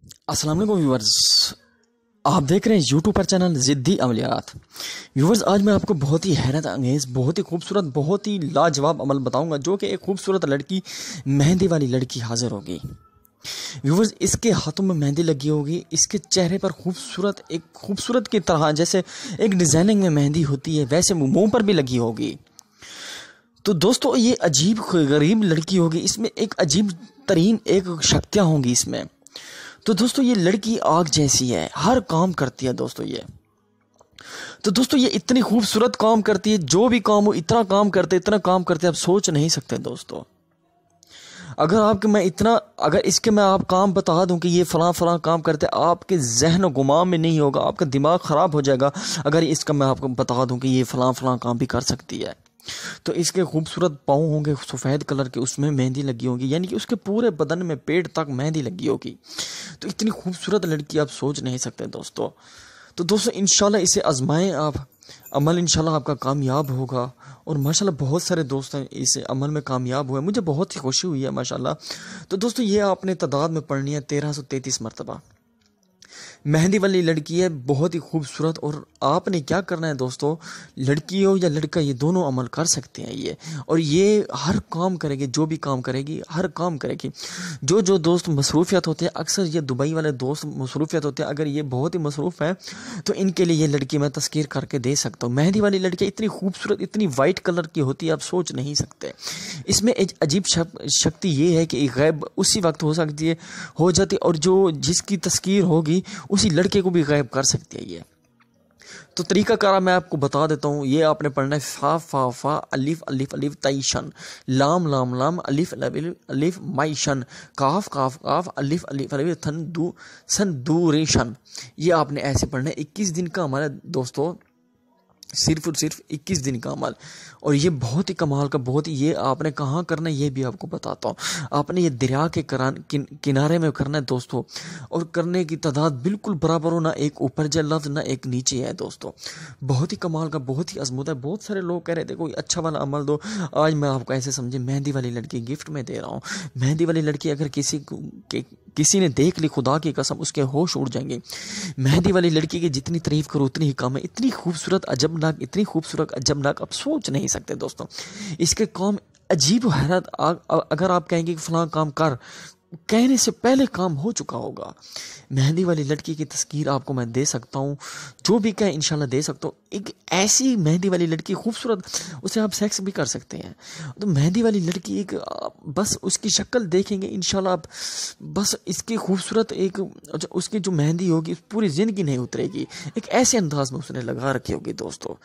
अस्सलाम वालेकुम व्यूवर्स, आप देख रहे हैं यूट्यूब पर चैनल ज़िद्दी अमलियात। व्यूवर्स, आज मैं आपको बहुत ही हैरत अंगेज़, बहुत ही खूबसूरत, बहुत ही लाजवाब अमल बताऊंगा, जो कि एक खूबसूरत लड़की, मेहंदी वाली लड़की हाजिर होगी। व्यूवर्स, इसके हाथों में मेहंदी लगी होगी, इसके चेहरे पर खूबसूरत की तरह जैसे एक डिज़ाइनिंग में मेहंदी होती है, वैसे मुंह पर भी लगी होगी। तो दोस्तों, ये अजीब गरीब लड़की होगी, इसमें एक अजीब तरीन एक शक्तियाँ होंगी इसमें। तो दोस्तों, ये लड़की आग जैसी है, हर काम करती है दोस्तों ये। तो दोस्तों, ये इतनी खूबसूरत काम करती है, जो भी काम हो इतना काम करते आप सोच नहीं सकते दोस्तों। अगर इसके मैं आप काम बता दूं कि ये फलां काम करते, आपके जहन गुमान में नहीं होगा, आपका दिमाग ख़राब हो जाएगा अगर इसका मैं आपको बता दूं कि ये फलां काम भी कर सकती है। तो इसके खूबसूरत पाँव होंगे सफ़ेद कलर के, उसमें मेहंदी लगी होगी, यानी कि उसके पूरे बदन में पेट तक मेहंदी लगी होगी। तो इतनी खूबसूरत लड़की आप सोच नहीं सकते दोस्तों। तो दोस्तों, इंशाल्लाह इसे आजमाएं आप, अमल इंशाल्लाह आपका कामयाब होगा। और माशाल्लाह बहुत सारे दोस्त हैं इस अमल में कामयाब हुए, मुझे बहुत ही खुशी हुई है माशाल्लाह। तो दोस्तों, ये आपने तादाद में पढ़नी है 1333 मरतबा। मेहंदी वाली लड़की है, बहुत ही खूबसूरत। और आपने क्या करना है दोस्तों, लड़की हो या लड़का, ये दोनों अमल कर सकते हैं ये। और ये हर काम करेगी, जो भी काम करेगी हर काम करेगी। जो दोस्त मसरूफियत होते हैं, अक्सर ये दुबई वाले दोस्त मसरूफियत होते हैं, अगर ये बहुत ही मसरूफ़ हैं तो इनके लिए ये लड़की मैं तस्कीर करके दे सकता हूँ। मेहंदी वाली लड़की इतनी खूबसूरत, इतनी वाइट कलर की होती है, आप सोच नहीं सकते। इसमें एक अजीब शक्ति ये है कि गैब उसी वक्त हो सकती है, हो जाती, और जो जिसकी तस्कीर होगी उसी लड़के को भी गायब कर सकती है ये। तो तरीका कार मैं आपको बता देता हूँ। ये आपने पढ़ना है फा फा फा अलिफ अलिफ अलिफ तईशन, लाम लाम लाम अलिफ अलिफ अलिफ माइशन, काफ काफ काफ अलिफ अलिफ अलिफ थन दू सन दूरेशन। ये आपने ऐसे पढ़ना है। 21 दिन का हमारा दोस्तों, सिर्फ और सिर्फ 21 दिन का अमल। और ये बहुत ही कमाल का, बहुत ही, ये आपने कहाँ करना है ये भी आपको बताता हूँ। आपने ये दरिया के किनारे में करना है दोस्तों। और करने की तादाद बिल्कुल बराबर हो, ना एक ऊपर लफ्ज़ ना एक नीचे है दोस्तों। बहुत ही कमाल का, बहुत ही अजमत है। बहुत सारे लोग कह रहे थे कोई अच्छा वाला अमल दो, आज मैं आपको ऐसे समझे मेहंदी वाली लड़की गिफ्ट में दे रहा हूँ। मेहंदी वाली लड़की अगर किसी ने देख ली, खुदा की कसम उसके होश उड़ जाएंगे। मेहंदी वाली लड़की की जितनी तारीफ करो उतनी ही कम है। इतनी खूबसूरत अजबनाक, इतनी खूबसूरत अजबनाक, आप सोच नहीं सकते दोस्तों। इसके काम अजीब हैरत। अगर आप कहेंगे कि फलां काम कर, कहने से पहले काम हो चुका होगा। मेहंदी वाली लड़की की तस्कीर आपको मैं दे सकता हूँ, जो भी कहे इंशाल्लाह दे सकता हूँ। एक ऐसी मेहंदी वाली लड़की खूबसूरत, उसे आप सेक्स भी कर सकते हैं। तो मेहंदी वाली लड़की एक, बस उसकी शक्ल देखेंगे इंशाल्लाह आप, बस इसकी खूबसूरत एक, उसकी जो मेहंदी होगी पूरी ज़िंदगी नहीं उतरेगी। एक ऐसे अंदाज में उसने लगा रखी होगी दोस्तों।